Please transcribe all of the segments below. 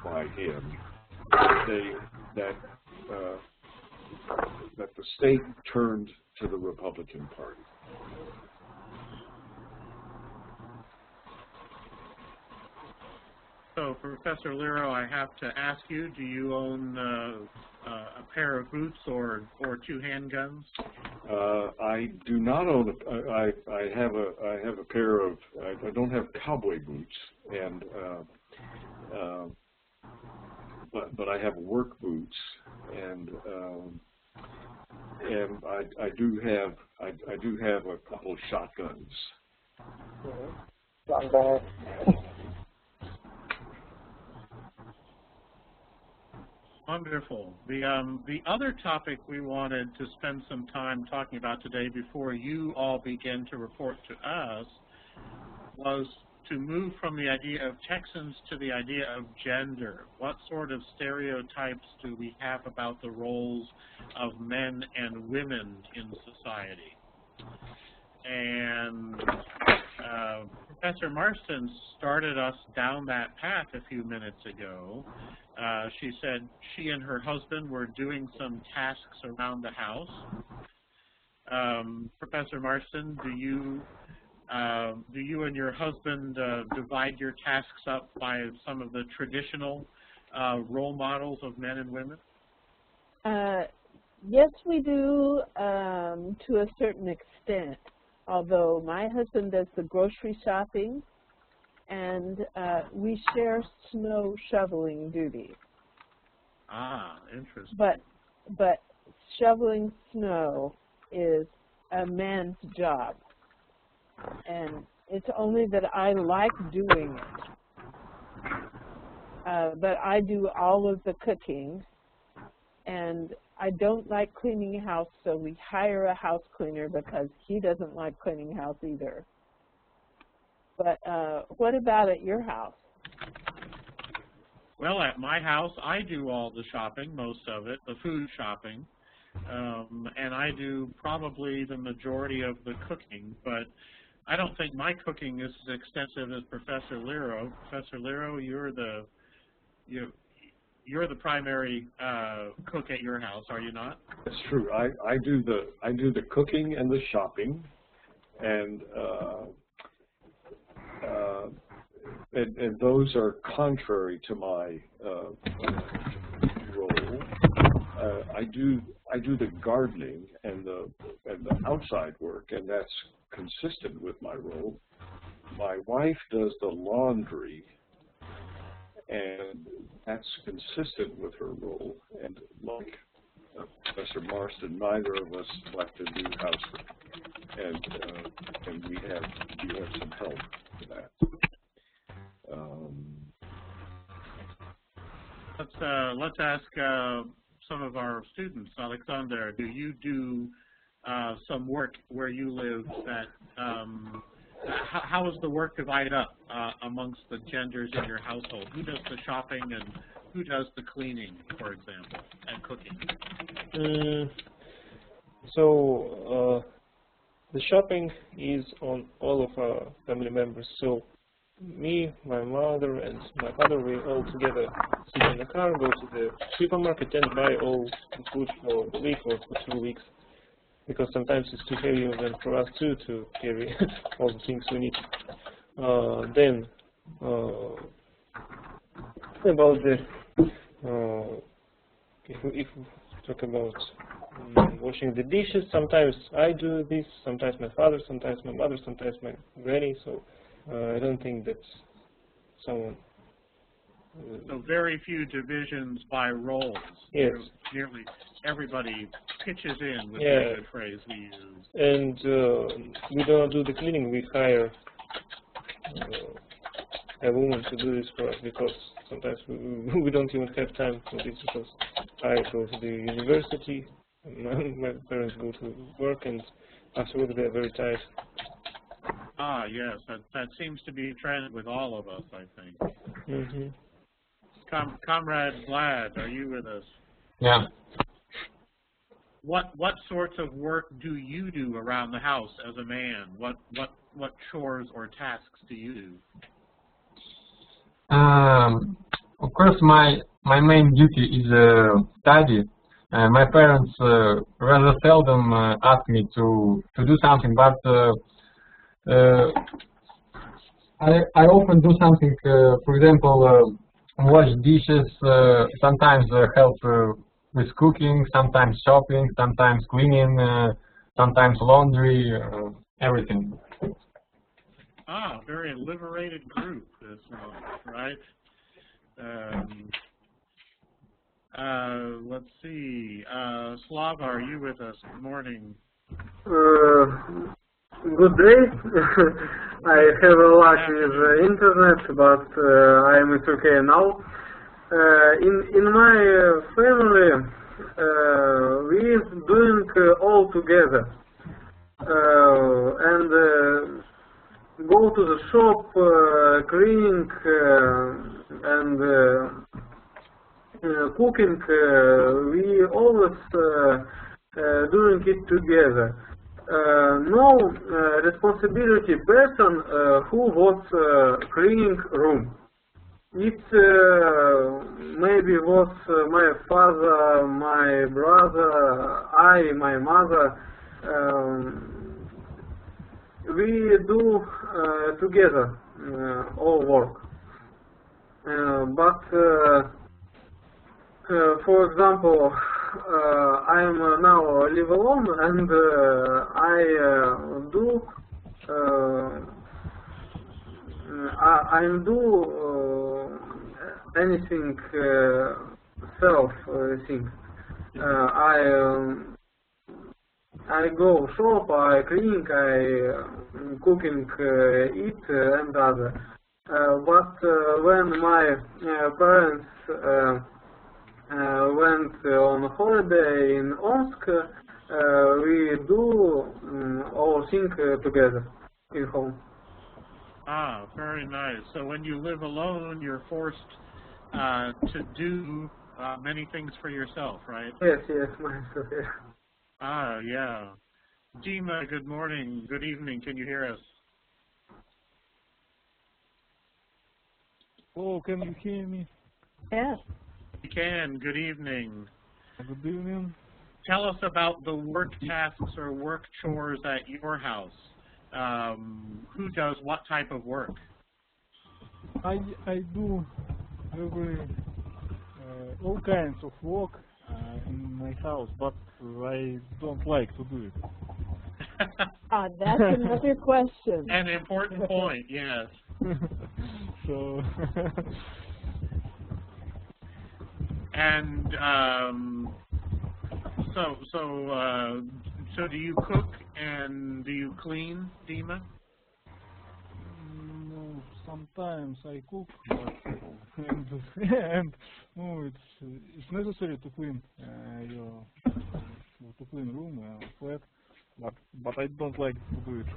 by him that the state turned to the Republican Party. So, Professor Lero, I have to ask you: do you own a pair of boots or two handguns? I do not own. I have a pair of. I don't have cowboy boots, and but I have work boots, and I do have a couple of shotguns. Not bad. Wonderful. The other topic we wanted to spend some time talking about today before you all begin to report to us was to move from the idea of Texans to the idea of gender. What sort of stereotypes do we have about the roles of men and women in society? And Professor Marston started us down that path a few minutes ago. She said she and her husband were doing some tasks around the house. Professor Marston, do you and your husband divide your tasks up by some of the traditional role models of men and women? Yes, we do, to a certain extent. Although my husband does the grocery shopping, and we share snow shoveling duty. Ah, interesting. But shoveling snow is a man's job, and it's only that I like doing it. But I do all of the cooking, and I don't like cleaning house, so we hire a house cleaner because he doesn't like cleaning house either. But what about at your house? Well, at my house, I do all the shopping, most of it, the food shopping, and I do probably the majority of the cooking, but I don't think my cooking is as extensive as Professor Lero. Professor Lero, you're the primary cook at your house, are you not? That's true. I do the cooking and the shopping, and those are contrary to my role. I do the gardening and the outside work, and that's consistent with my role. My wife does the laundry, and that's consistent with her role. And like Professor Marston, neither of us like to do housework, and we have some help for that. Let's ask some of our students. Alexander, do you do some work where you live? How is the work divided up amongst the genders in your household? Who does the shopping and who does the cleaning, for example, and cooking? So the shopping is on all of our family members. So me, my mother, and my father, we all together sit in the car, go to the supermarket, and buy all the food for the week or for 2 weeks. Because sometimes it's too heavy even for us too to carry all the things we need. Then about the if we talk about washing the dishes, sometimes I do this, sometimes my father, sometimes my mother, sometimes my granny. So I don't think that's someone. So very few divisions by roles. Yes. Nearly everybody pitches in with the good phrase we use. And we don't do the cleaning. We hire a woman to do this for us because sometimes we don't even have time for this because I go to the university, and my parents go to work, and after work they're very tired. Ah, yes, that seems to be a trend with all of us, I think. Mm-hmm. Comrade Vlad, are you with us? Yeah. What sorts of work do you do around the house as a man? What chores or tasks do you do? of course, my main duty is study. My parents rather seldom ask me to do something, but I often do something. For example, wash dishes. Sometimes help with cooking. Sometimes shopping. Sometimes cleaning. Sometimes laundry. Everything. Ah, very liberated group, this one, right? Let's see. Slava, are you with us? Good morning. Good day. I have a lot with internet, but I am in Turkey now. In my family, we doing all together and go to the shop, cleaning and cooking. We always doing it together. No responsibility person who was cleaning room. It maybe was my father, my brother, my mother. We do together all work. But for example, I am now live alone, and I do anything self thing. I go shop, I clean, I cooking, eat, and other. But when my parents went on holiday in Omsk, we do all things together in home. Ah, very nice. So when you live alone, you're forced to do many things for yourself, right? Yes, myself, yeah. Ah, yeah. Dima, good morning, good evening. Can you hear us? Oh, can you hear me? Yes. We can. Good evening. Good evening. Tell us about the work tasks or work chores at your house. Who does what type of work? I do all kinds of work in my house, but I don't like to do it. That's another question. An important point, yes. So. And so do you cook and do you clean, Dima? No, sometimes I cook, but and no, it's necessary to clean to clean room flat, but I don't like to do it.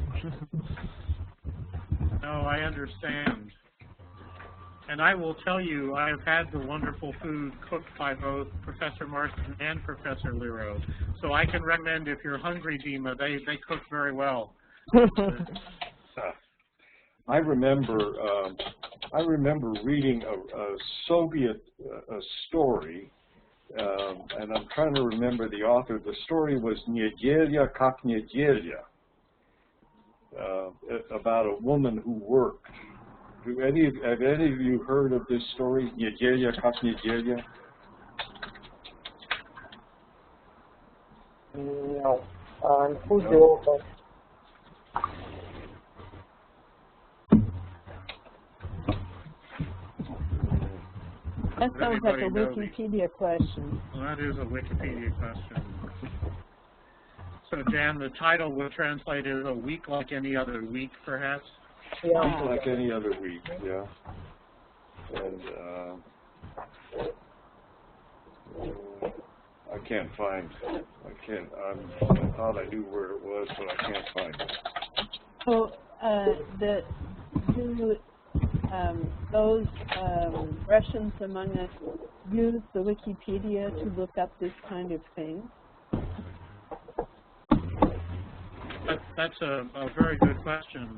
No, I understand. And I will tell you, I have had the wonderful food cooked by both Professor Marston and Professor Lero. So I can recommend, if you're hungry, Dima, they cook very well. I remember reading a Soviet story, and I'm trying to remember the author. The story was "Неделя как неделя," about a woman who worked. Have any of you heard of this story? Неделя как неделя? No. And who's the author? That sounds like a Wikipedia question. Well, that is a Wikipedia question. So, Jan, the title will translate as "A Week Like Any Other Week," perhaps? Yeah. Like any other week, yeah. And I can't find. I thought I knew where it was, but I can't find it. So, do those Russians among us use the Wikipedia to look up this kind of thing? That's a very good question.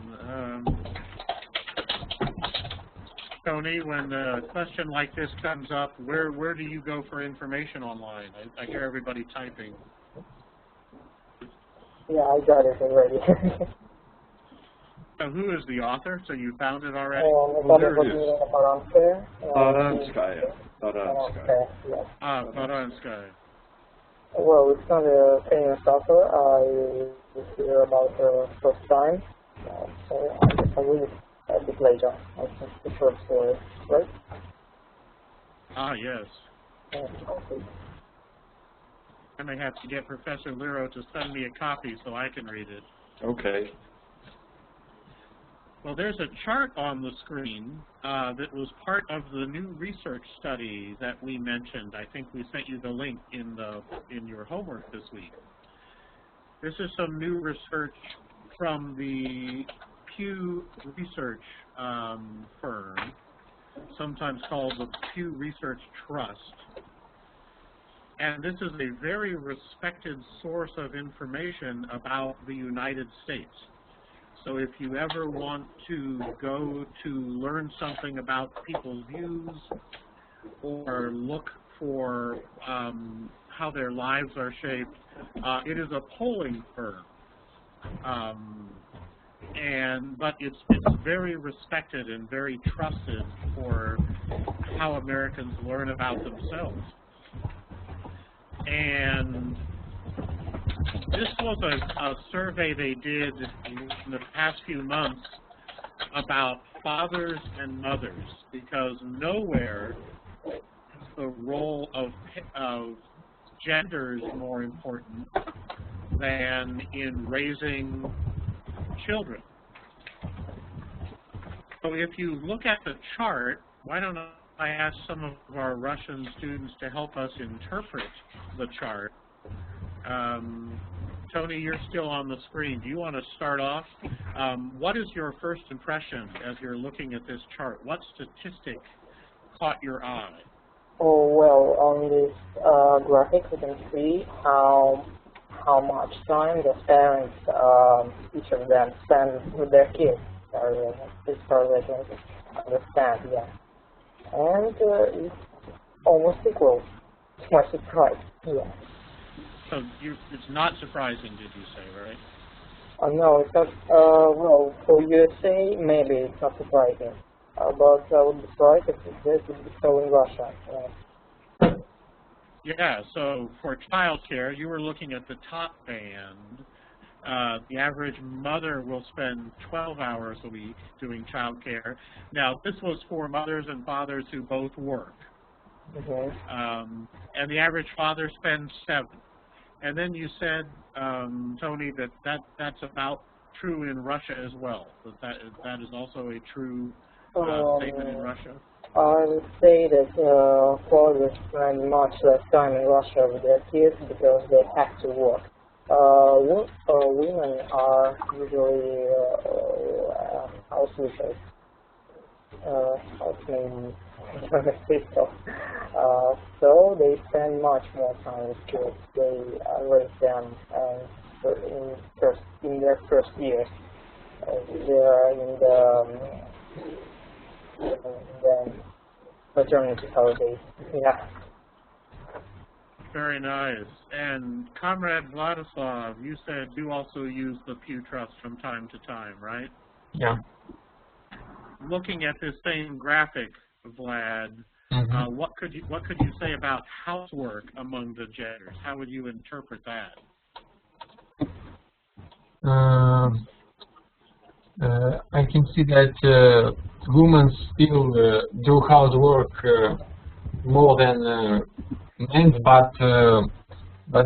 Tony, when a question like this comes up, where do you go for information online? I hear everybody typing. Yeah, I got it already. So who is the author? So you found it already? There it is. Baranskaya. Yes. Baranskaya. Well, it's not a famous author. I hear about the first time. So I guess I'll read it a bit later. I think the short story, right? Ah, yes. Okay. I may have to get Professor Lero to send me a copy so I can read it. Okay. Well, there's a chart on the screen that was part of the new research study that we mentioned. I think we sent you the link in your homework this week. This is some new research from the Pew Research firm, sometimes called the Pew Research Trust. And this is a very respected source of information about the United States. So if you ever want to go to learn something about people's views or look for how their lives are shaped, it is a polling firm. But it's very respected and very trusted for how Americans learn about themselves. And this was a survey they did in the past few months about fathers and mothers, because nowhere is the role of gender is more important than in raising children. So if you look at the chart, why don't I ask some of our Russian students to help us interpret the chart. Tony, you're still on the screen. Do you want to start off? What is your first impression as you're looking at this chart? What statistic caught your eye? Oh, well, on this graphic we can see how much time the parents, each of them, spend with their kids. As far as I can understand, yeah. And it's almost equal to my surprise, yeah. So it's not surprising, did you say, right? No, it's not, well, for USA, maybe it's not surprising. But I would be surprised if this would be so in Russia. Yeah, so for child care, you were looking at the top band. The average mother will spend 12 hours a week doing child care. Now, this was for mothers and fathers who both work. Mm-hmm. And the average father spends 7. And then you said, Tony, that's about true in Russia as well. That is also a true statement in Russia? I would say that fathers spend much less time in Russia with their kids because they have to work. Women are usually housewives. So they spend much more time with kids. They raise them in their first years. They are in the maternity holidays. Yeah. Very nice. And Comrade Vladislav, you said you also use the Pew Trust from time to time, right? Yeah. Looking at this same graphic, Vlad, Mm-hmm. what could you say about housework among the genders? How would you interpret that? I can see that women still do housework more than men, but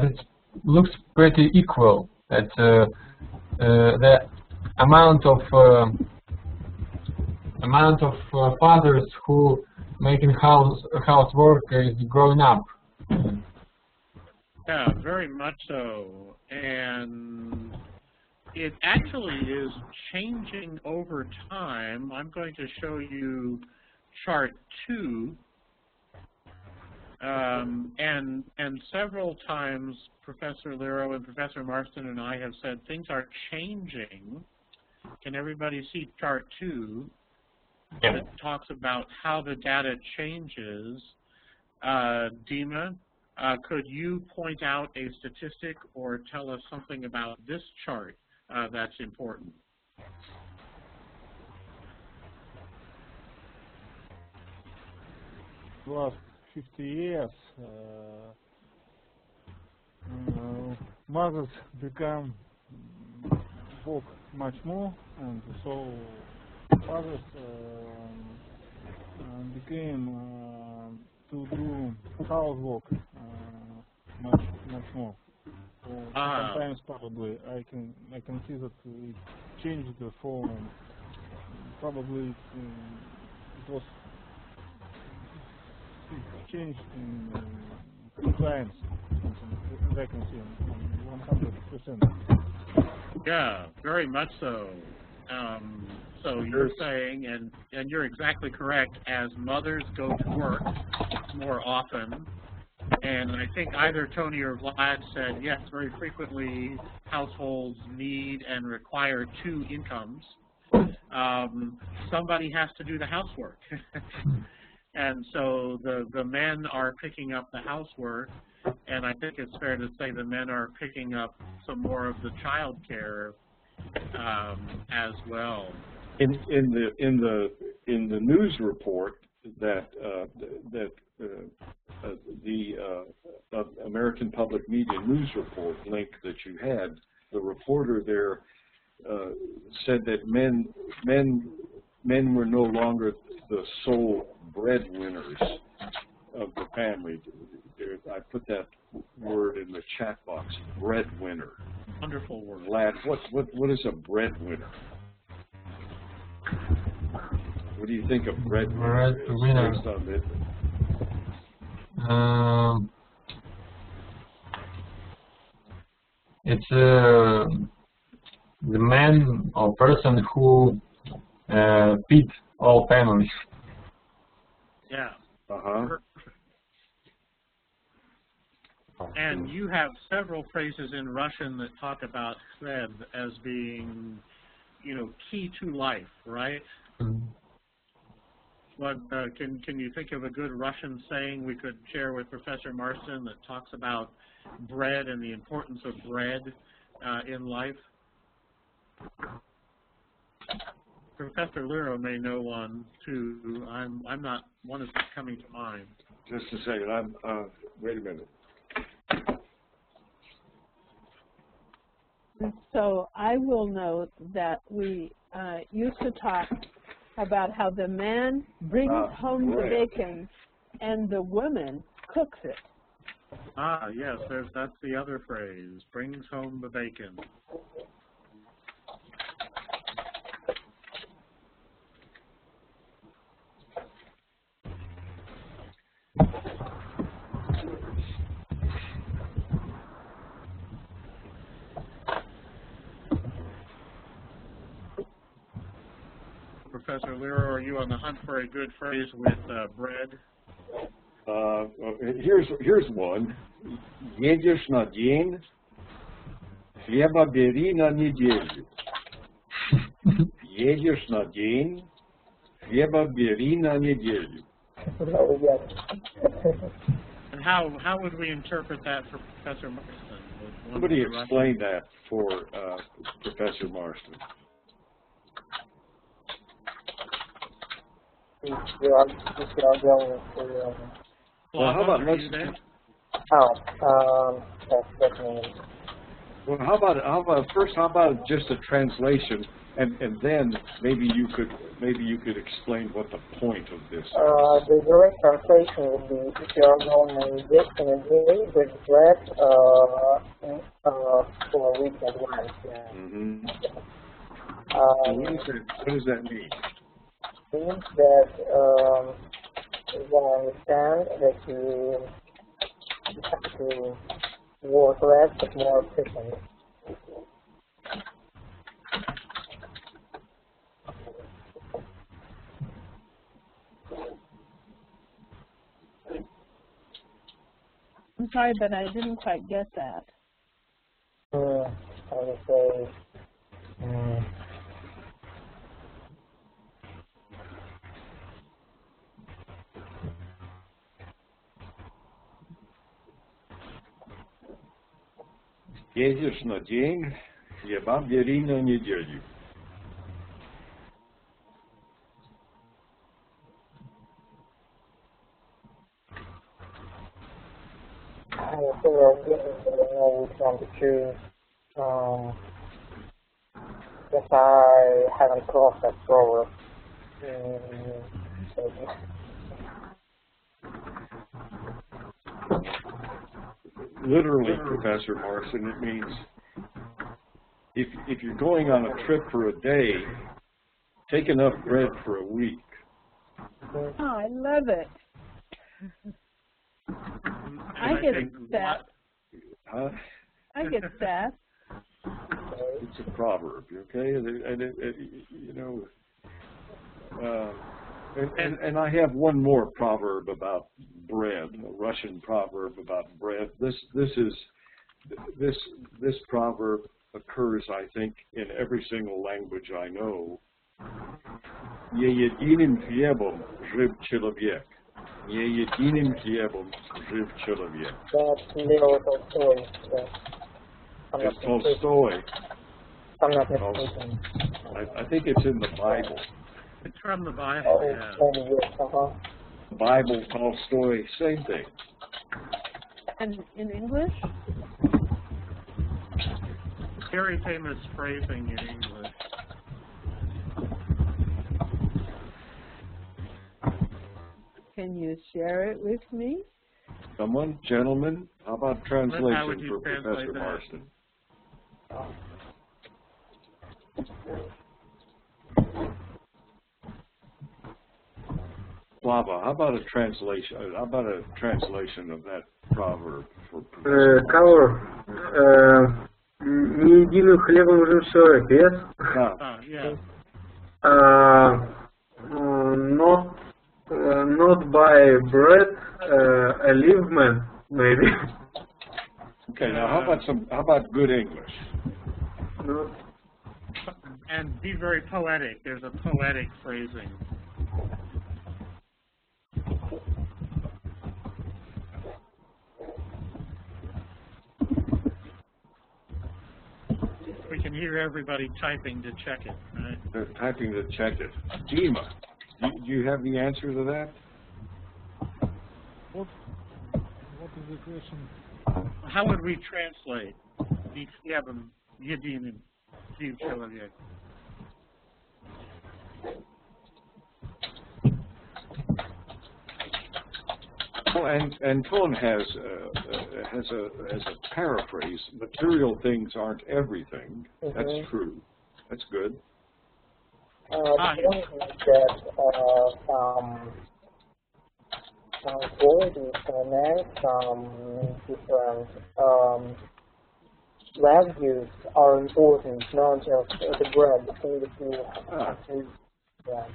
it looks pretty equal. That the amount of fathers who making housework is growing up. Yeah, very much so. And it actually is changing over time. I'm going to show you chart 2. And several times Professor Lero and Professor Marston and I have said things are changing. Can everybody see chart 2? that talks about how the data changes. Dima, could you point out a statistic or tell us something about this chart that's important? Last 50 years, mothers become work much more, and so fathers became to do housework much more. So sometimes probably I can see that it changed the form, and probably it was changed in 2 times. As I can see, 100%. Yeah, very much so. So you're saying, and you're exactly correct, as mothers go to work more often, and I think either Tony or Vlad said, yes, very frequently households need and require 2 incomes. Somebody has to do the housework. And so the men are picking up the housework, and I think it's fair to say the men are picking up some more of the child care as well. In the news report that the American Public Media news report link that you had, the reporter there said that men were no longer the sole breadwinners of the family. I put that word in the chat box, breadwinner. Wonderful word. Vlad, what is a breadwinner? What do you think a breadwinner is based on it? It's the man or person who feeds all families. Yeah. Uh-huh. And you have several phrases in Russian that talk about chleb as being, key to life, right? What can you think of a good Russian saying we could share with Professor Marston that talks about bread and the importance of bread in life? Professor Liro may know one too. I'm not. One is not coming to mind. Just a second. Wait a minute. So I will note that we used to talk about how the man brings home the bacon and the woman cooks it. Ah, yes, that's the other phrase, brings home the bacon. Professor Liro, are you on the hunt for a good phrase with bread? Here's one. Едешь на день, хлеба бери на неделю. Едешь на день, хлеба бери на неделю. And how would we interpret that for Professor Marston? Somebody explain that for Professor Marston. Well, how about that's me. Well, how about just a translation, and then maybe you could explain what the point of this is. The direct translation would be, if you are going on this in a day with bread for a week advance. Yeah. Mm-hmm. What does that mean? Means that you understand that you have to work less but more efficient. I'm sorry, but I didn't quite get that. I would say Едешь на день, хлеба бери на неделю. I'm sort of getting to know which one to choose. Guess I haven't crossed that proverb. So, Literally, Professor Morrison, it means if you're going on a trip for a day, take enough bread for a week. Oh, I love it. I get that. Huh? I get that. It's a proverb, okay? And you know, and I have one more proverb about bread, a Russian proverb about bread. This proverb occurs, I think, in every single language I know. Не единым хлебом жив человек. Не единым хлебом жив человек. that's Leo Tolstoy. It's Tolstoy. I'm not mistaken. I think it's in the Bible. It's from the Bible, yeah. Bible, Tolstoy, same thing. And in English? Very famous phrasing in English. Can you share it with me? Someone, gentlemen, how about How would translation you for translate Professor that? Marston? Slava, how about a translation? How about a translation of that proverb for Professor Cover. Не единым хлебом жив человек, yes? Yeah. Yeah. Not by bread, a live man, maybe. Okay, now how about good English? Not, And be very poetic. There's a poetic phrasing. We can hear everybody typing to check it, right? They're typing to check it. Dima, do you have the answer to that? What is the question? How would we translate the хлебом единым жив человек? Well, and Ton has a paraphrase. Material things aren't everything. That's true. That's good. The point is that some qualities and some different values are important, not just the bread, the thing that you have to, yeah.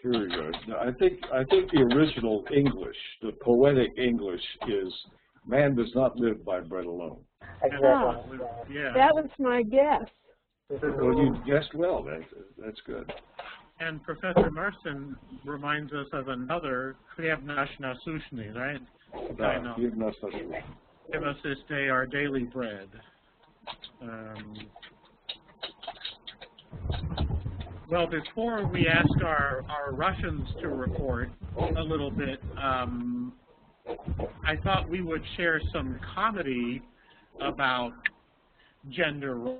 Very good. Now, I think the original English, the poetic English, is man does not live by bread alone. Exactly. Yeah. That was my guess. Well, you guessed well. That's good. And Professor Marston reminds us of another хлеб наш насущный, right? I know. Give us this day our daily bread. Well, before we ask our Russians to report a little bit, I thought we would share some comedy about gender roles.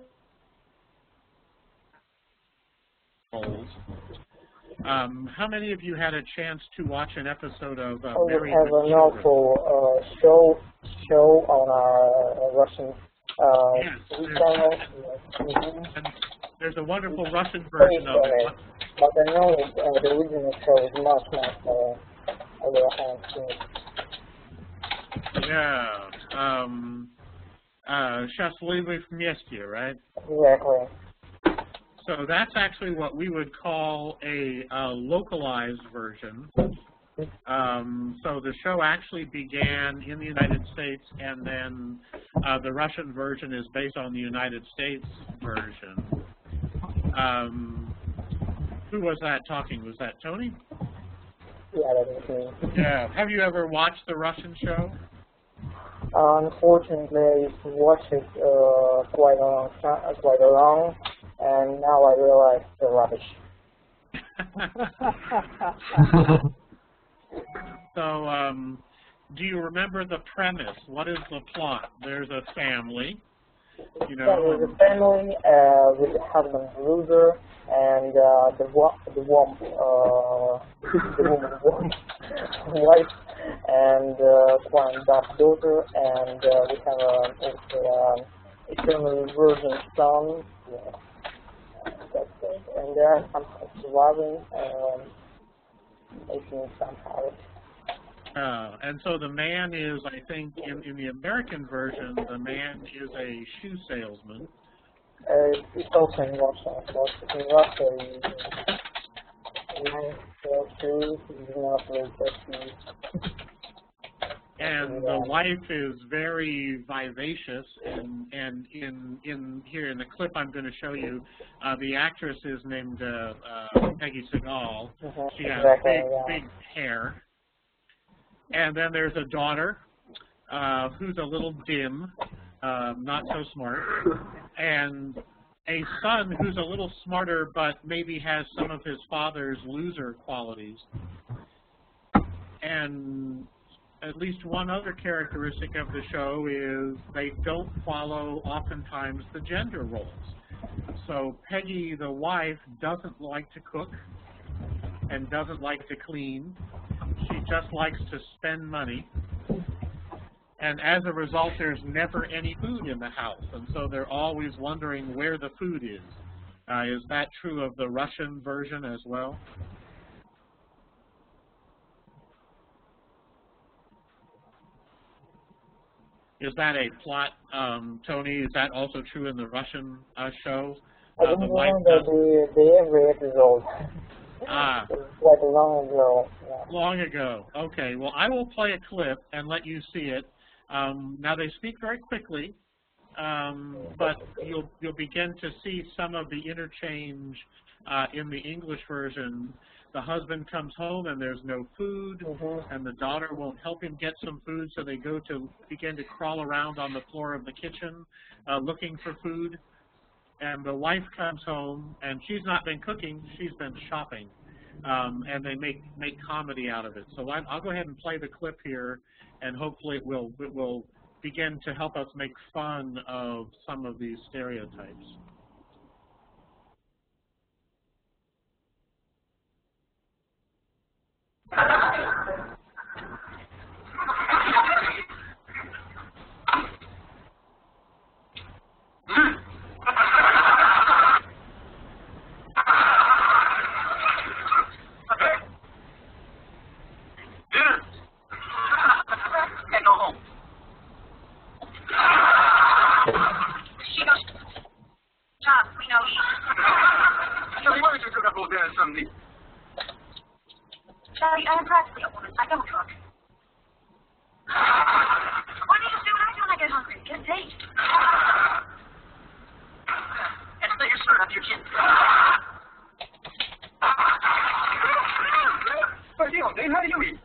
How many of you had a chance to watch an episode of We Married have with an Children? awful show on our Russian Yes, channel. and there's a wonderful Russian version of it. But I know the original show is much Yeah. Счастливы вместе, right? Exactly. So that's actually what we would call a localized version. So the show actually began in the United States, and then the Russian version is based on the United States version. Who was that talking? Was that Tony? Yeah, that is me. Yeah. Have you ever watched the Russian show? Unfortunately, I used to watch it quite a long, and now I realize the rubbish. So, do you remember the premise? What is the plot? There's a family, you know. There's a family with the husband loser and the woman wife and one daughter, and we have also eternal virgin son. Yeah. That's it. And there are some surviving, making somehow. And so the man is, I think, in the American version, the man is a shoe salesman. It's also in Russia, but in Russia, shoes is not very sexy. And the wife is very vivacious, and in here in the clip I'm going to show you, the actress is named Peggy Segal. She has big hair. And then there's a daughter who's a little dim, not so smart, and a son who's a little smarter but maybe has some of his father's loser qualities. And at least one other characteristic of the show is they don't follow, oftentimes, the gender roles. So Peggy, the wife, doesn't like to cook and doesn't like to clean. She just likes to spend money. And as a result, there's never any food in the house. And so they're always wondering where the food is. Is that true of the Russian version as well? Is that a plot, Tony? Is that also true in the Russian show? I don't remember every episode. Ah. Quite long ago. Yeah. Long ago. Okay. Well, I will play a clip and let you see it. Now they speak very quickly, but you'll begin to see some of the interchange in the English version. The husband comes home and there's no food, and the daughter won't help him get some food, so they begin to crawl around on the floor of the kitchen looking for food. And the wife comes home, and she's not been cooking, she's been shopping. And they make comedy out of it. So I'll go ahead and play the clip here, and hopefully it will begin to help us make fun of some of these stereotypes. Charlie, I am practically a woman. I don't cook. Why do you do what I do when I get hungry? Get a date. And split your skirt up your chin. What deal, Dave? How do you eat?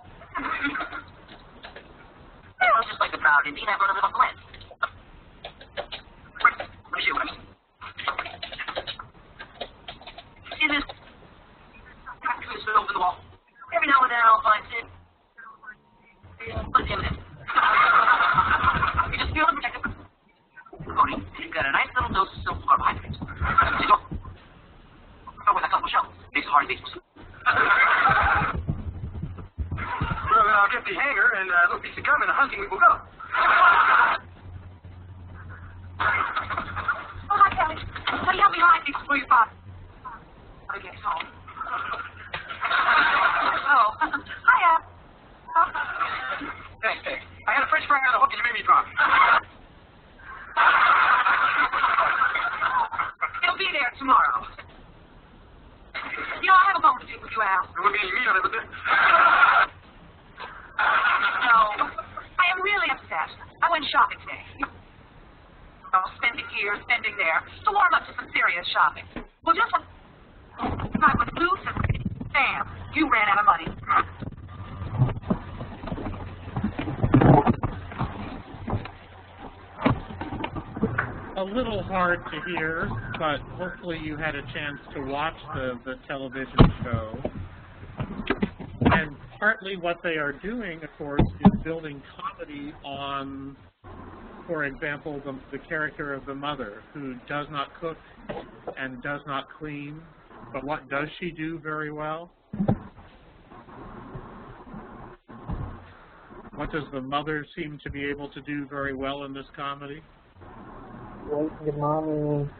Well, just like the proud Indian, I run a little blend. Let me see what I mean. See this? Practically spit over the wall. Every now and then I'll find it. Put him in. You just feel protected. Cody, you've got a nice little dose of silk carbohydrates. You go. Go with a couple shells. Makes a hearty vegetable soup. Well, then I'll get the hanger and a little piece of gum and the hunting we will go. Oh, hi, Kelly. Will you help me hide things before your father? I guess home. Oh, hiya. Thanks, Peg. I had a French fry on the hook and you made me drunk. It'll be there tomorrow. You know, I have a bone to pick with you, Al. There wouldn't be any meat on it, would there? No, I am really upset. I went shopping today. Oh, spending here, spending there, to warm up to some serious shopping. Well, just when I was loose and bam, you ran out of money. a little hard to hear, but hopefully you had a chance to watch the television show. And partly what they are doing, of course, is building comedy on, for example, the character of the mother who does not cook and does not clean. But what does she do very well? What does the mother seem to be able to do very well in this comedy? Waste the money.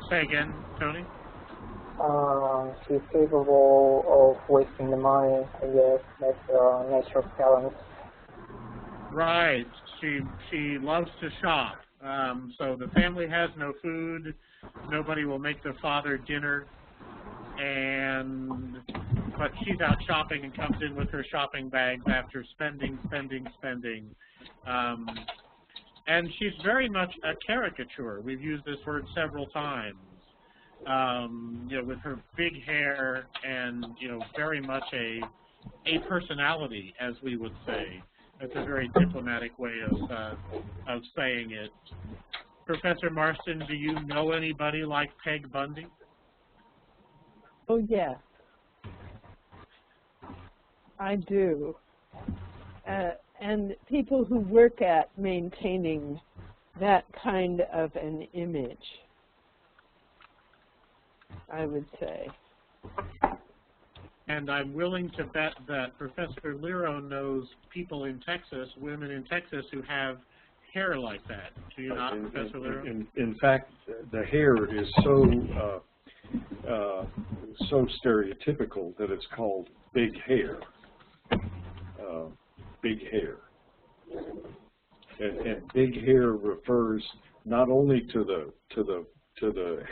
Say again, Tony? She's capable of wasting the money, I guess. That's a natural talent. Right. She loves to shop. So the family has no food. Nobody will make the father dinner. But she's out shopping and comes in with her shopping bags after spending. And she's very much a caricature. We've used this word several times. With her big hair and, very much a personality, as we would say. That's a very diplomatic way of saying it. Professor Marston, do you know anybody like Peg Bundy? Oh, yes. I do. And people who work at maintaining that kind of an image, I would say. And I'm willing to bet that Professor Lero knows people in Texas, women in Texas, who have hair like that. Do you not, Professor Lero? In fact, the hair is so stereotypical that it's called big hair. Big hair. And big hair refers not only to the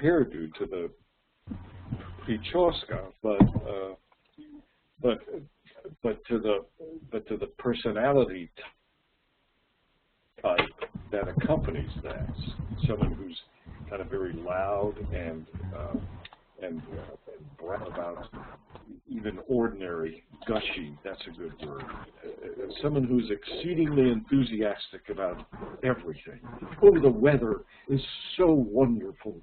hairdo, to the pichoska, but to the personality type that accompanies that. Someone who's kind of very loud and bright about even ordinary, gushy. That's a good word. Someone who's exceedingly enthusiastic about everything. Oh, the weather is so wonderful.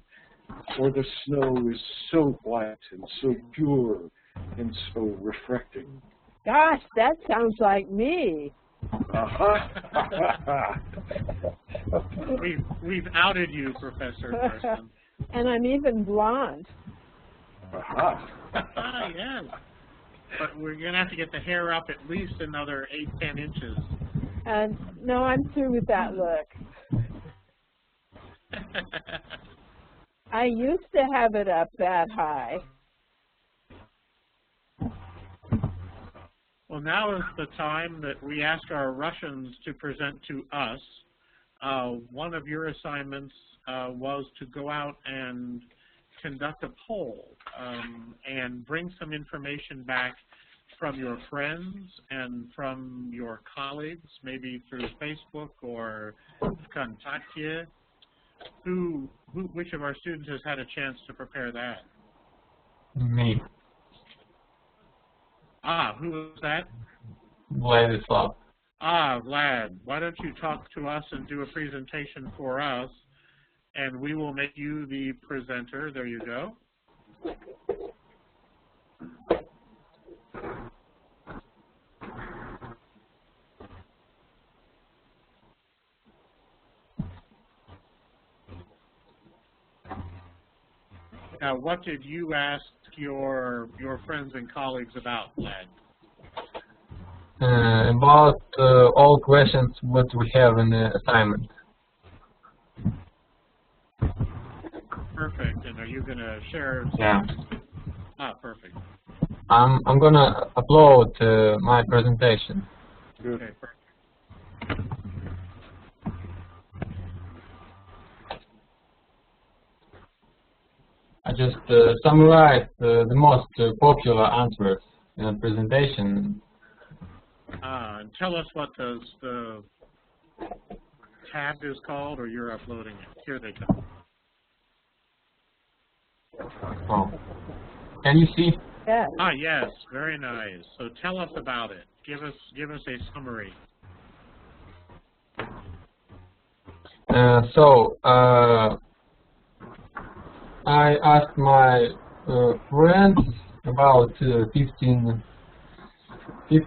Or the snow is so white and so pure and so refreshing. Gosh, that sounds like me. We've outed you, Professor Marston. And I'm even blonde. Yes. But we're going to have to get the hair up at least another 8-10 inches. And no, I'm through with that look. I used to have it up that high. Well, now is the time that we ask our Russians to present to us. One of your assignments was to go out and conduct a poll and bring some information back from your friends and from your colleagues, maybe through Facebook or Kontakte. Which of our students has had a chance to prepare that? Me. Who was that? Vladislav. Vlad, why don't you talk to us and do a presentation for us, and we will make you the presenter. There you go. Now, what did you ask your friends and colleagues about, Vlad? About all questions what we have in the assignment. Perfect. And are you going to share? Yeah. Perfect. I'm gonna upload my presentation. Good. Okay, perfect. I just summarized the most popular answers in the presentation. And tell us what the tab is called, or you're uploading it. Here they come. Oh. Can you see? Yes. Yes, very nice. So tell us about it. Give us a summary. I asked my friends about 15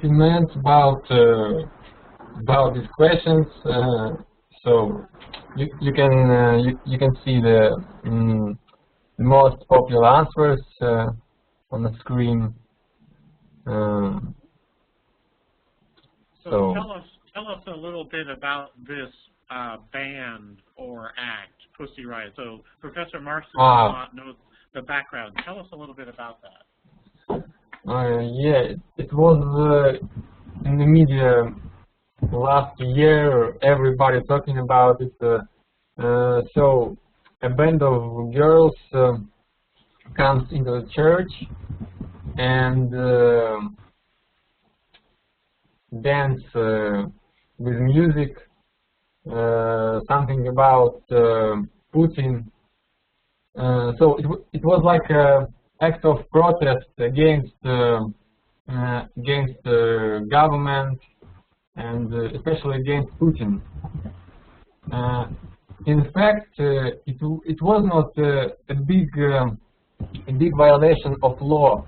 minutes about these questions. So you can see the most popular answers on the screen. So tell us a little bit about this band or act, Pussy Riot. So Professor Marston does not know the background. Tell us a little bit about that. Yeah, it was in the media last year. Everybody talking about it. So a band of girls comes into the church and dance with music, something about Putin. So it was like an act of protest against government and especially against Putin. In fact, it was not a big violation of law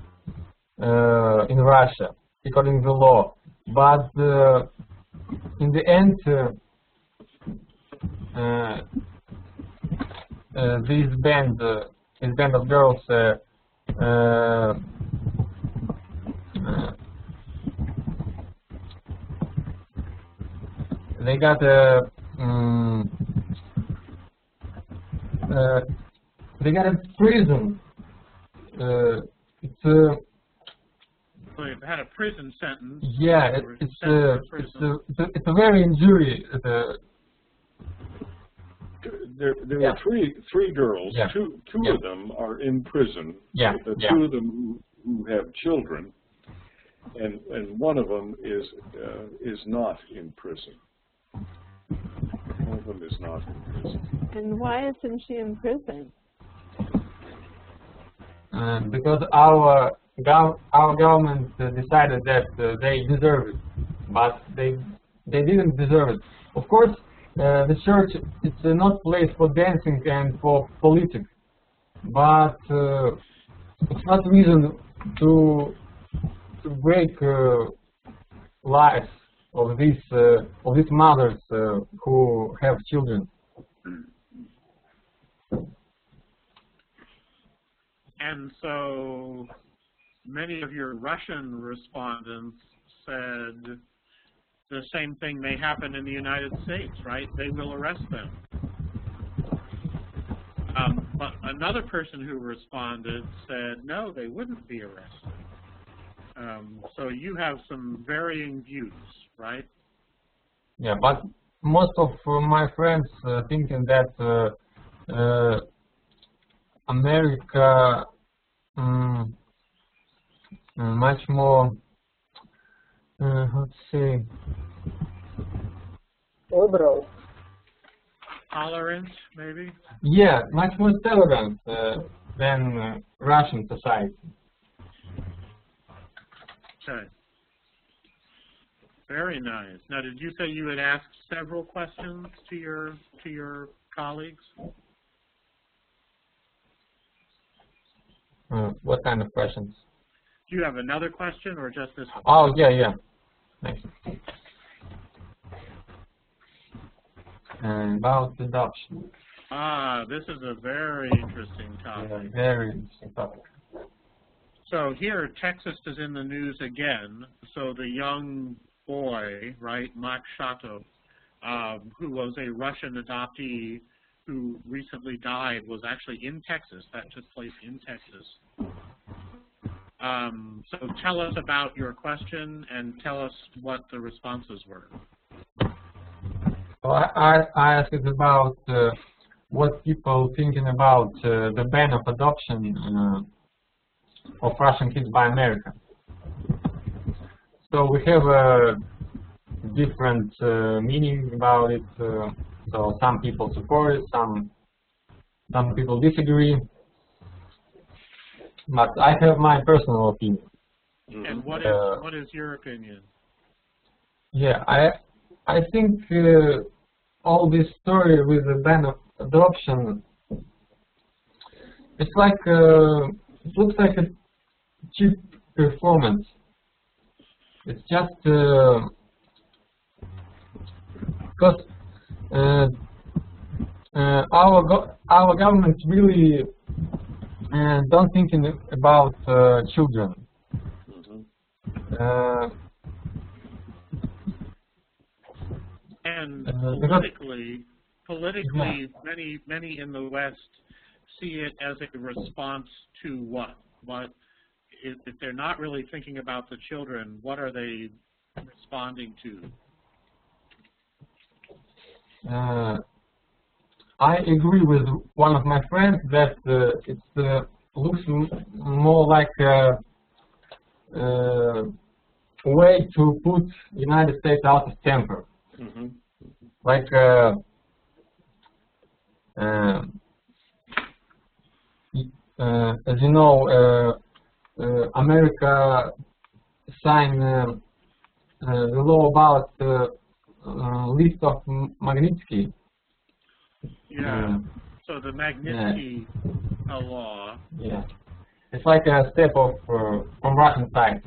in Russia, according to the law. But in the end, this band of girls they got a prison. It's So they've had a prison sentence. yeah, it's a very injury. There are three girls. Yeah. Two of them are in prison. Yeah. The two of them who have children, and one of them is not in prison. One of them is not in prison. And why isn't she in prison? Because our government decided that they deserve it, but they didn't deserve it. Of course, the church is not place for dancing and for politics, but it's not reason to break lives of these mothers who have children. And so many of your Russian respondents said the same thing may happen in the United States, right? They will arrest them. But another person who responded said, no, they wouldn't be arrested. So you have some varying views, right? Yeah, but most of my friends thinking that America much more, let's say, liberal. Tolerant, maybe? Yeah, much more tolerant than Russian society. Okay. Very nice. Now, did you say you had asked several questions to your colleagues? What kind of questions? Do you have another question or just this one? Oh, yeah. Thanks. About adoption. This is a very interesting topic. Yeah, very interesting topic. So here, Texas is in the news again. So the young boy, right, Max Shatov, who was a Russian adoptee who recently died, was actually in Texas. That took place in Texas. So tell us about your question and tell us what the responses were. Well, I asked about what people thinking about the ban of adoption of Russian kids by America. So we have a different meaning about it. So some people support it, some people disagree. But I have my personal opinion. And what is your opinion? Yeah, I think all this story with the ban of adoption, it's like it looks like a cheap performance. It's just because our government really don't think about children. And politically, yeah. many in the West see it as a response to what? What if they're not really thinking about the children? What are they responding to? I agree with one of my friends that it looks more like a way to put United States out of temper. Mm-hmm. Like as you know, America signed the law about list of Magnitsky. Yeah. So the Magnitsky law. Yeah. It's like a step of from Russian side.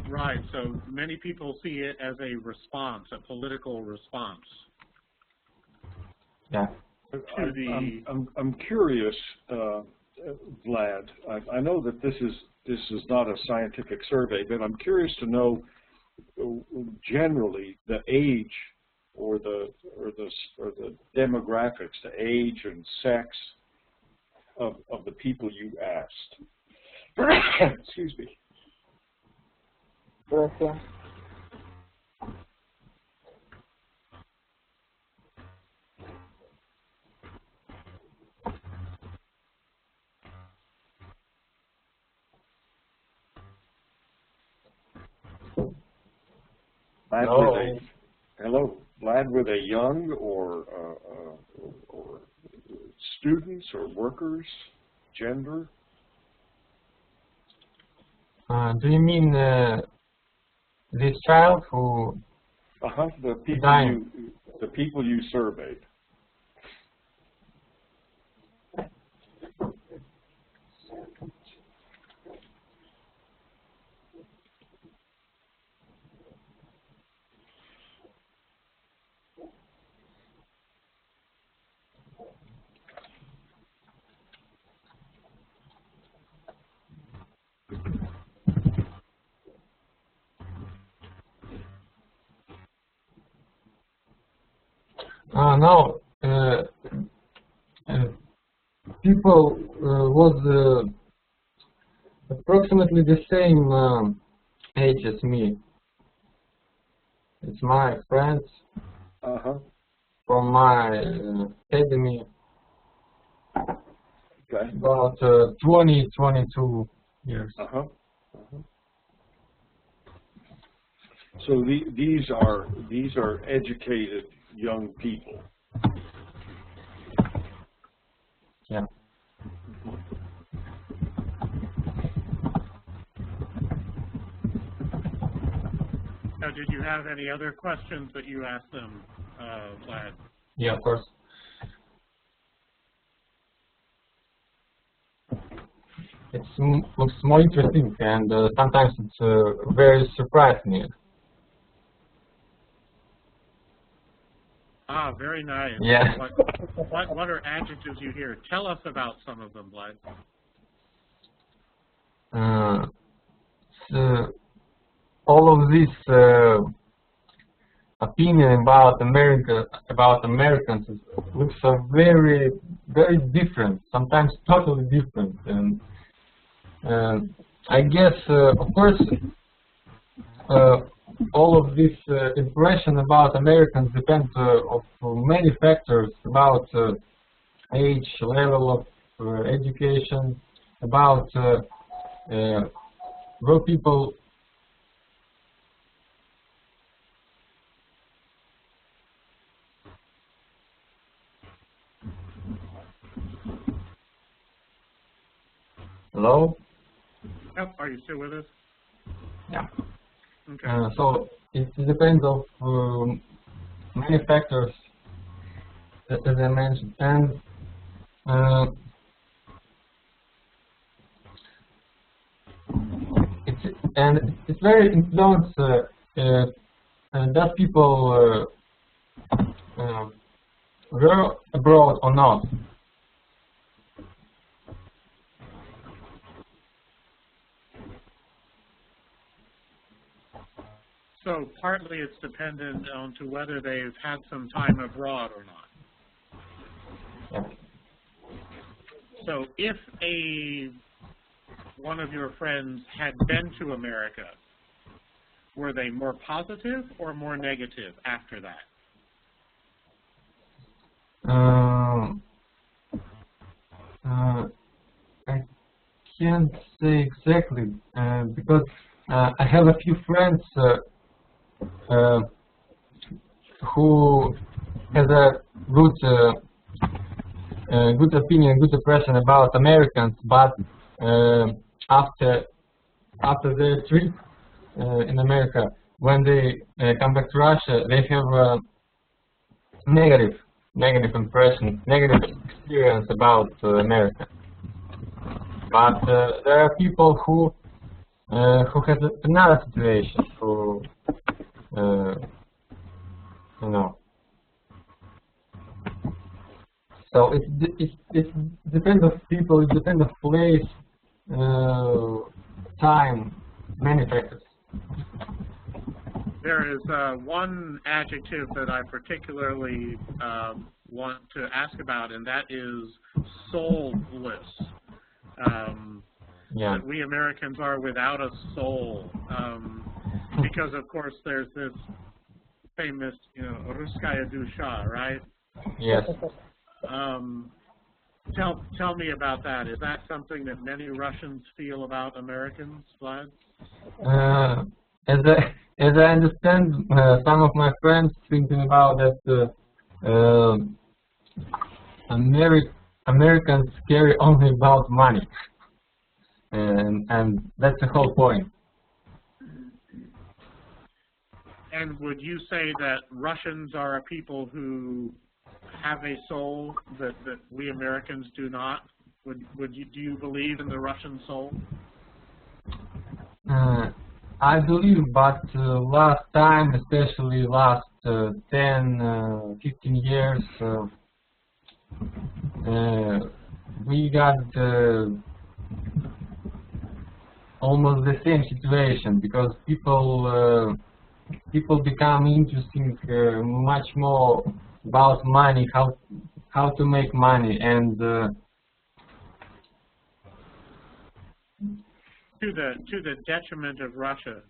Right. So many people see it as a response, a political response. Yeah. I'm curious, Vlad. I know that this is not a scientific survey, but I'm curious to know generally the age or the demographics, the age and sex of the people you asked. Excuse me. Bless you. Vlad, were they young or students or workers, gender? Do you mean this child who? The people you surveyed. No, people was approximately the same age as me. It's my friends from my academy. Okay. About 20, 22 years. So these are educated young people. Yeah. Now, did you have any other questions that you asked them, Vlad? Yeah, of course. It looks more interesting, and sometimes it's very surprising. Ah, very nice. Yeah. What are adjectives you hear? Tell us about some of them, Vlad. All of this opinion about Americans looks very, very different. Sometimes totally different, and I guess, of course, all of this impression about Americans depends of many factors, about age, level of education, about where people Hello? Yep. Are you still with us? Yeah. Okay. So it depends of many factors, as I mentioned, and it's very influenced. Does people go abroad or not? So partly it's dependent on to whether they've had some time abroad or not. Yeah. So if one of your friends had been to America, were they more positive or more negative after that? I can't say exactly because I have a few friends who has a good opinion, good impression about Americans, but after their trip in America, when they come back to Russia, they have a negative impression, negative experience about America. But there are people who has another situation, who you know. So it depends on people, it depends on place, time, many factors. There is one adjective that I particularly want to ask about, and that is soulless. Yeah. That we Americans are without a soul, because of course there's this famous, Ruskaya dusha, right? Yes. Tell me about that. Is that something that many Russians feel about Americans, Vlad? As I understand, some of my friends thinking about that Americans care only about money, and that's the whole point. And would you say that Russians are a people who have a soul that we Americans do not? Do you believe in the Russian soul? I believe, but last time, especially last 10, 15 years, we got almost the same situation, because people become interesting much more about money, how to make money, and to the detriment of Russia,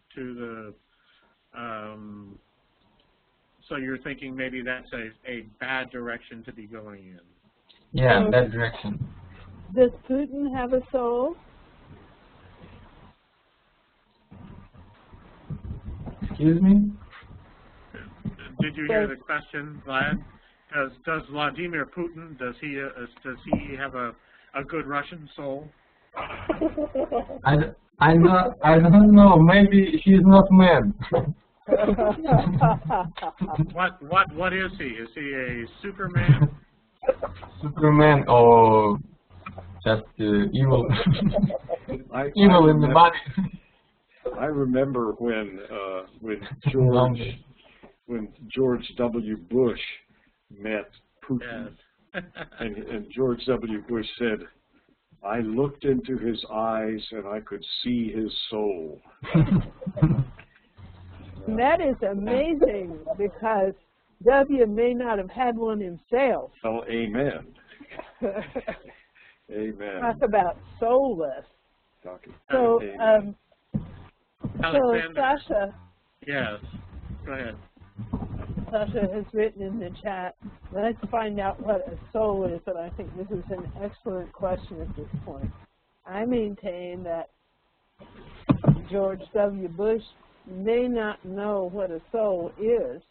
so you're thinking maybe that's a bad direction to be going in. Yeah, that direction. Does Putin have a soul? Excuse me? Did you hear the question, Vlad? Does Vladimir Putin, does he have a good Russian soul? I don't know. Maybe he's not mad. What is he? Is he a Superman? Superman, or just evil? Evil in the body. I remember when George W. Bush met Putin, yes. and George W. Bush said, "I looked into his eyes and I could see his soul." That is amazing, because W may not have had one himself. Oh, amen. Amen. Talk about soulless. So, Sasha. Yes. Go ahead. Sasha has written in the chat, let's find out what a soul is, and I think this is an excellent question at this point. I maintain that George W. Bush may not know what a soul is,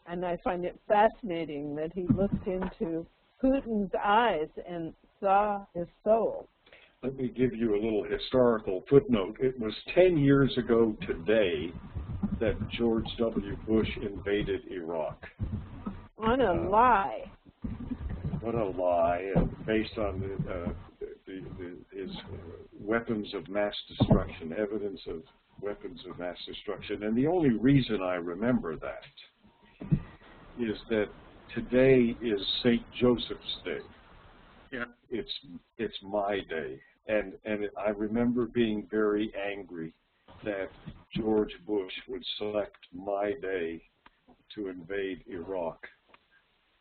and I find it fascinating that he looked into Putin's eyes and saw his soul. Let me give you a little historical footnote. It was 10 years ago today that George W. Bush invaded Iraq. On a lie. What a lie, based on his weapons of mass destruction, evidence of weapons of mass destruction. And the only reason I remember that is that today is St. Joseph's Day. Yeah. It's my day. And I remember being very angry that George Bush would select my day to invade Iraq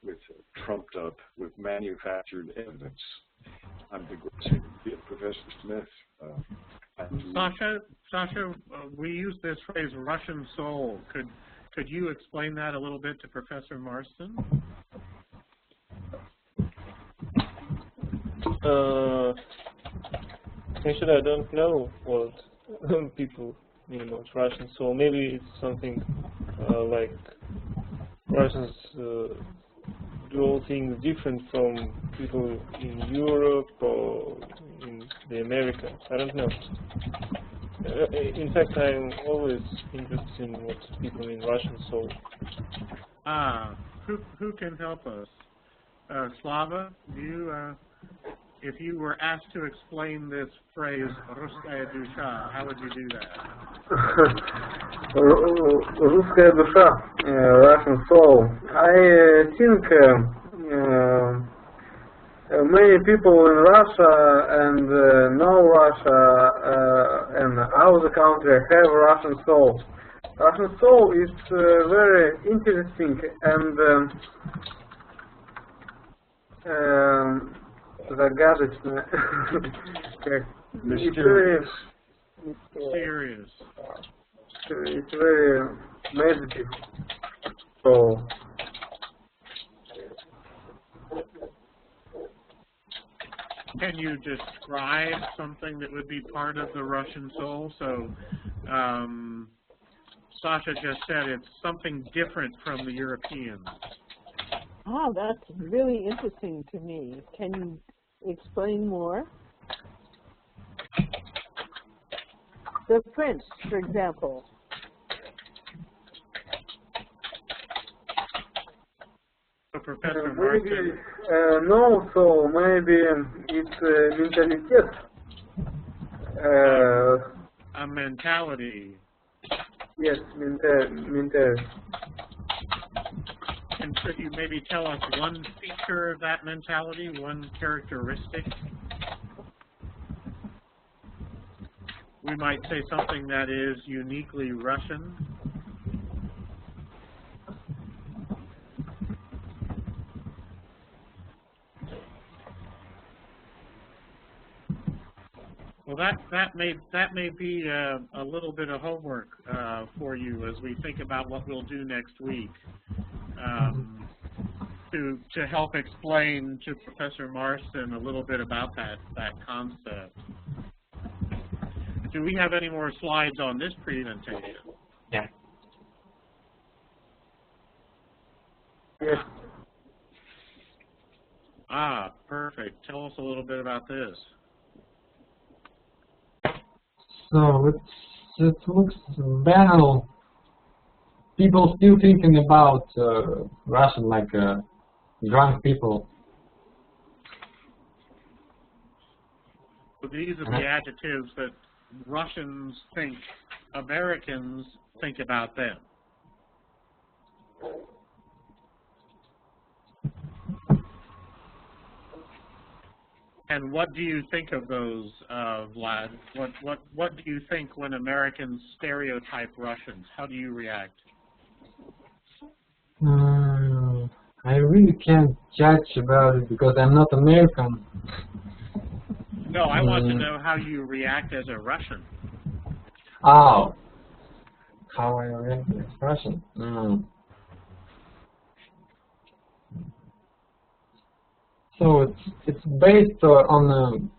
with trumped up, with manufactured evidence. I'm digressing. Professor Smith. Sasha, we use this phrase Russian soul. Could you explain that a little bit to Professor Marston? Actually, I don't know what people mean about Russian soul. Maybe it's something like Russians do all things different from people in Europe or in the Americas. I don't know. In fact, I'm always interested in what people in Russian soul. Who can help us? Slava, if you were asked to explain this phrase "Ruskaya dusha," how would you do that? Ruskaya dusha, Russian soul. I think many people in Russia and know Russia and out of the country have Russian soul. Russian soul is very interesting and загадочно. Mysterious. It's very magical. So can you describe something that would be part of the Russian soul? So Sasha just said it's something different from the Europeans. Oh, that's really interesting to me. Can you explain more? The French, for example. So Professor maybe Marston. no, so maybe it's mentalitет. A mentality. Yes, mentality. And could you maybe tell us one feature of that mentality, one characteristic? We might say something that is uniquely Russian. Well, that may be a little bit of homework for you as we think about what we'll do next week to help explain to Professor Marston a little bit about that concept. Do we have any more slides on this presentation? Yeah. Yes. Ah, perfect. Tell us a little bit about this. So it looks banal. People still thinking about Russian like drunk people. So these are the adjectives that Russians think Americans think about them. And what do you think of those, Vlad? What do you think when Americans stereotype Russians? How do you react? I really can't judge about it because I'm not American. No, I want to know how you react as a Russian. Oh, how I react as Russian? So it's based on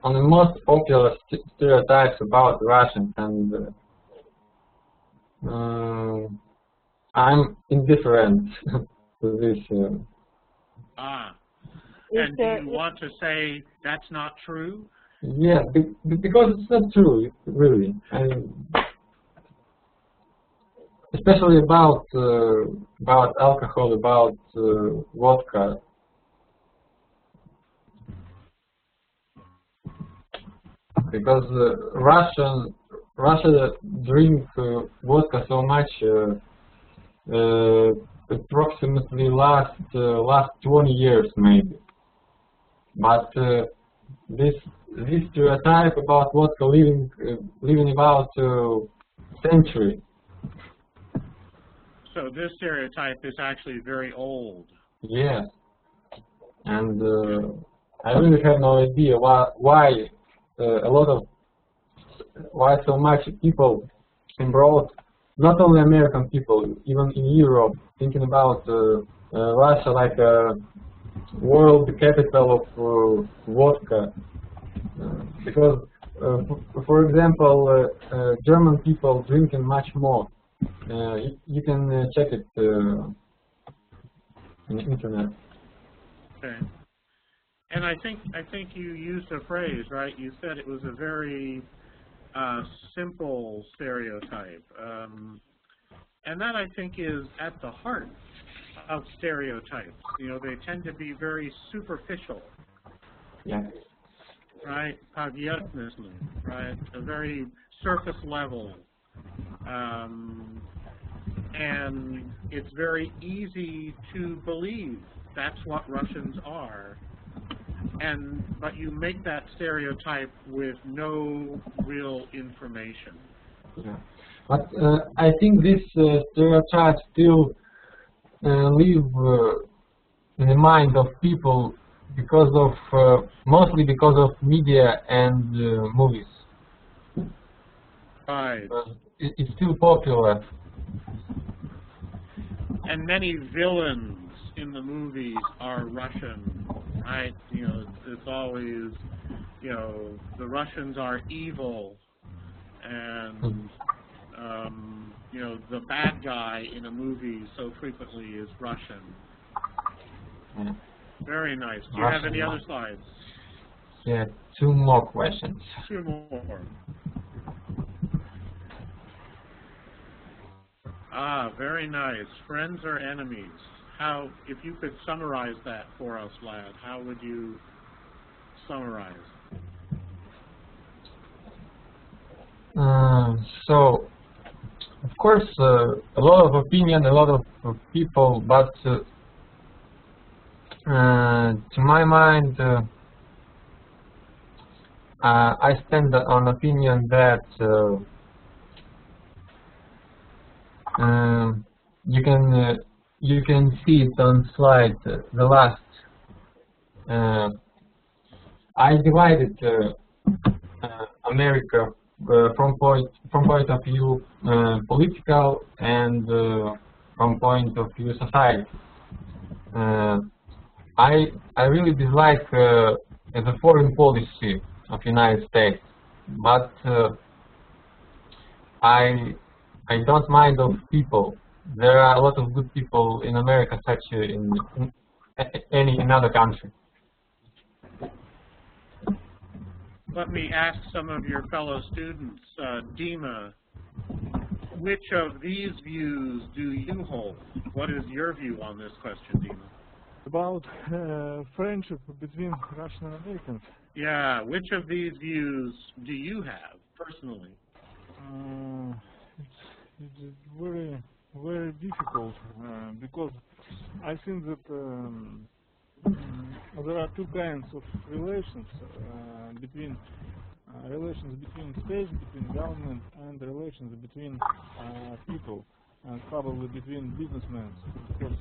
the most popular stereotypes about Russians, and I'm indifferent to this. And do you want to say that's not true? Yeah, because it's not true, really. especially about alcohol, about vodka. Because Russia drink vodka so much, approximately last 20 years maybe. But this stereotype about vodka living about century. So this stereotype is actually very old. Yes, and I really have no idea why why so much people abroad, not only American people, even in Europe, thinking about Russia like a world capital of vodka. Because, for example, German people drinking much more. You can check it on the internet. Okay. And I think you used a phrase, right? You said it was a very simple stereotype, and that I think is at the heart of stereotypes. You know, they tend to be very superficial. Yeah. Right? Poверхностный, right? A very surface level. And it's very easy to believe that's what Russians are. But you make that stereotype with no real information. Yeah. But I think this stereotype still live in the mind of people because of mostly because of media and movies. Right. It's still popular. And many villains in the movies are Russian, right? You know, it's always, you know, the Russians are evil, and you know, the bad guy in a movie so frequently is Russian. Yeah. Very nice. Do you have any other slides? Yeah, 2 more questions. 2 more. Ah, very nice. Friends or enemies? How, if you could summarize that for us, lad, how would you summarize? So, of course, a lot of opinion, a lot of people, but to my mind, I stand on opinion that you can see it on slide the last. I divided America from point of view political and from point of view society. I really dislike the foreign policy of United States, but I don't mind of people. There are a lot of good people in America, such in any another country. Let me ask some of your fellow students, Dima, which of these views do you hold? What is your view on this question, Dima? About friendship between Russian and Americans. Yeah, which of these views do you have, personally? It's very, very difficult because I think that there are 2 kinds of relations between states, between government, and relations between people, and probably between businessmen. Because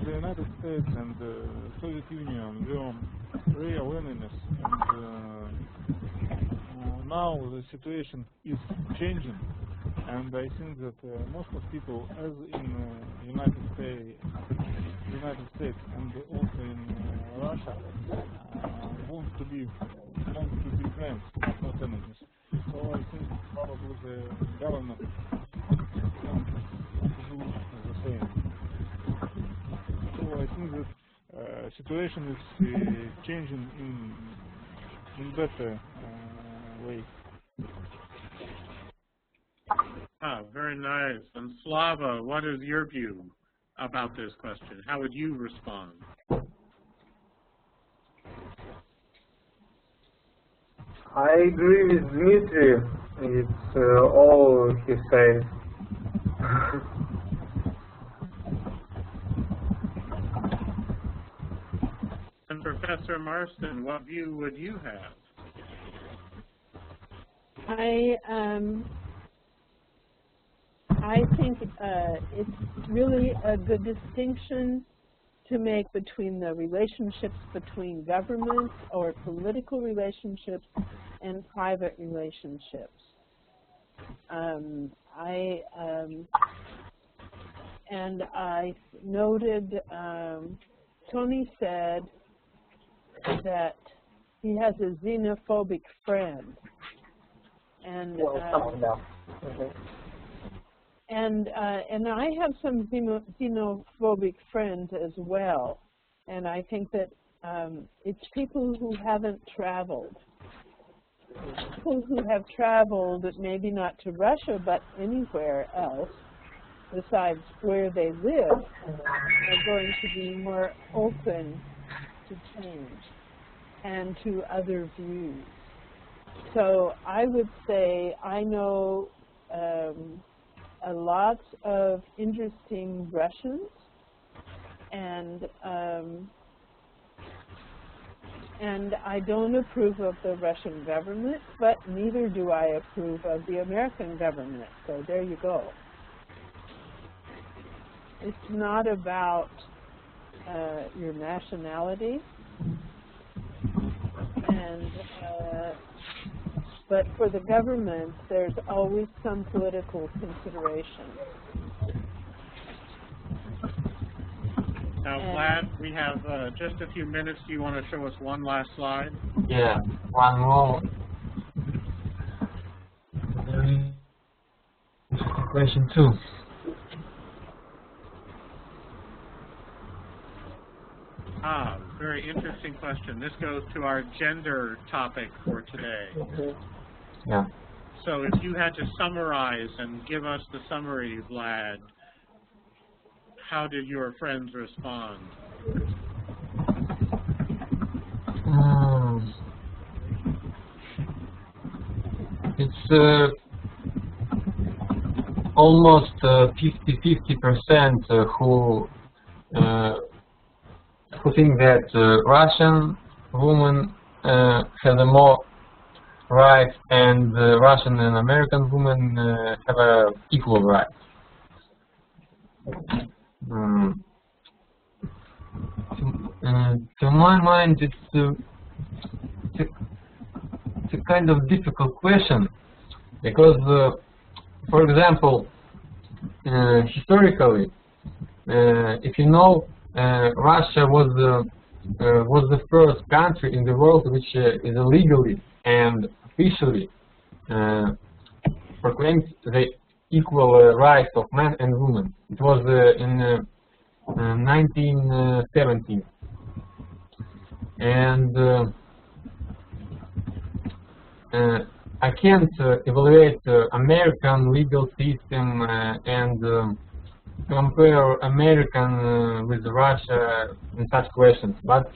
the United States and the Soviet Union were real enemies, and now the situation is changing, and I think that most of people, as in United States and also in Russia, want to be friends, not enemies. So I think probably the government wants to do the same. So I think that situation is changing in better way. Ah, very nice. And Slava, what is your view about this question? How would you respond? I agree with Dmitry. It's all he says. And Professor Marston, what view would you have? I think it's really a good distinction to make between the relationships between governments or political relationships and private relationships. And I noted Tony said that he has a xenophobic friend, and Well, some of them. and I have some xenophobic friends as well, and I think that it's people who haven't traveled. People who have traveled, maybe not to Russia, but anywhere else besides where they live, are going to be more open to change and to other views. So I would say I know a lot of interesting Russians, and I don't approve of the Russian government, but neither do I approve of the American government. So there you go. It's not about your nationality, and but for the government, there's always some political consideration. Now, Vlad, we have just a few minutes. Do you want to show us one last slide? Yeah, one more. Question 2. Ah, very interesting question. This goes to our gender topic for today. Yeah. So if you had to summarize and give us the summary, Vlad, how did your friends respond? It's almost 50-50% who think that Russian women have a more rights, and Russian and American women have equal rights. To my mind, it's a kind of difficult question, because, for example, historically, if you know, Russia was the first country in the world which is legally and officially proclaimed the equal rights of men and women. It was in 1917, and I can't evaluate American legal system and compare American with Russia in such questions, but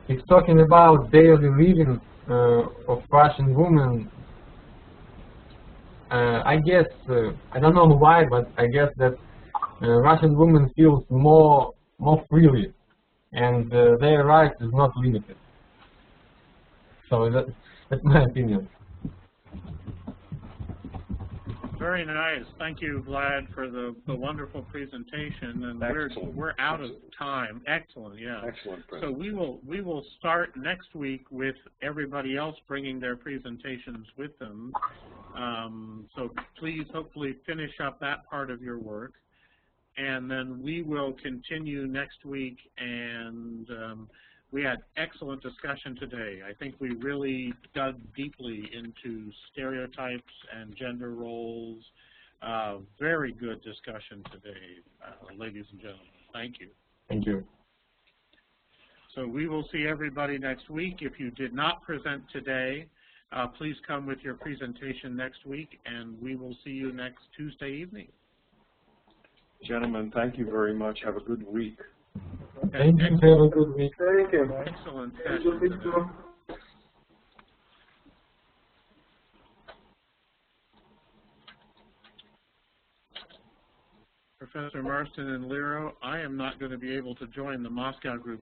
if talking about daily living of Russian women, I guess, I don't know why, but I guess that Russian women feel more freely, and their rights is not limited. So that's my opinion. Very nice. Thank you, Vlad, for the wonderful presentation. And we're out of time. Excellent, yeah. Excellent. So we will start next week with everybody else bringing their presentations with them. So please, hopefully, finish up that part of your work, and then we will continue next week. And we had excellent discussion today. I think we really dug deeply into stereotypes and gender roles. Very good discussion today, ladies and gentlemen. Thank you. Thank you. So we will see everybody next week. If you did not present today, Please come with your presentation next week, and we will see you next Tuesday evening. Gentlemen, thank you very much. Have a good week. Thank you. Have a good week. Thank you. Excellent Thank you. session today. Professor Marston and Lero, I am not going to be able to join the Moscow group